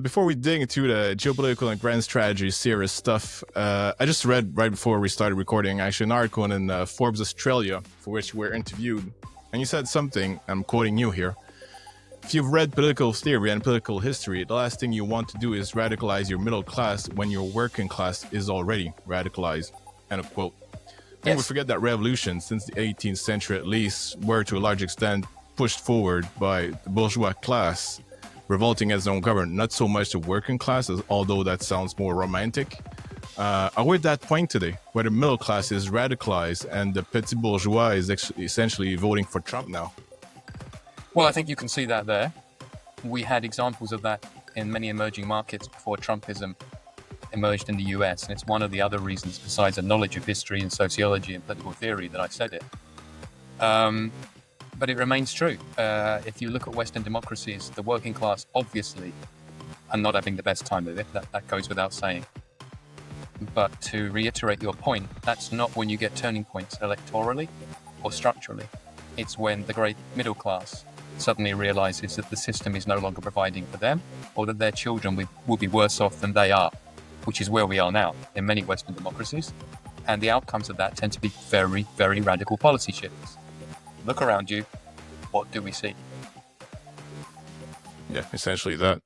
Before we dig into the geopolitical and grand strategy serious stuff, I just read right before we started recording actually an article in Forbes Australia for which we're interviewed. And you said something, I'm quoting you here. If you've read political theory and political history, the last thing you want to do is radicalize your middle class when your working class is already radicalized. End of quote. I think we forget that revolutions, since the 18th century at least, were to a large extent pushed forward by the bourgeois class, revolting against their own government, not so much the working class, although that sounds more romantic. Are we at that point today, where the middle class is radicalized and the petit bourgeois is essentially voting for Trump now? Well, I think you can see that there. We had examples of that in many emerging markets before Trumpism emerged in the US, and it's one of the other reasons, besides a knowledge of history and sociology and political theory, that I said it. But it remains true. If you look at Western democracies, the working class obviously are not having the best time of it. That goes without saying. But to reiterate your point, that's not when you get turning points electorally or structurally. It's when the great middle class suddenly realizes that the system is no longer providing for them, or that their children will be worse off than they are, which is where we are now in many Western democracies. And the outcomes of that tend to be very, very radical policy shifts. Look around you. What do we see? Yeah, essentially that.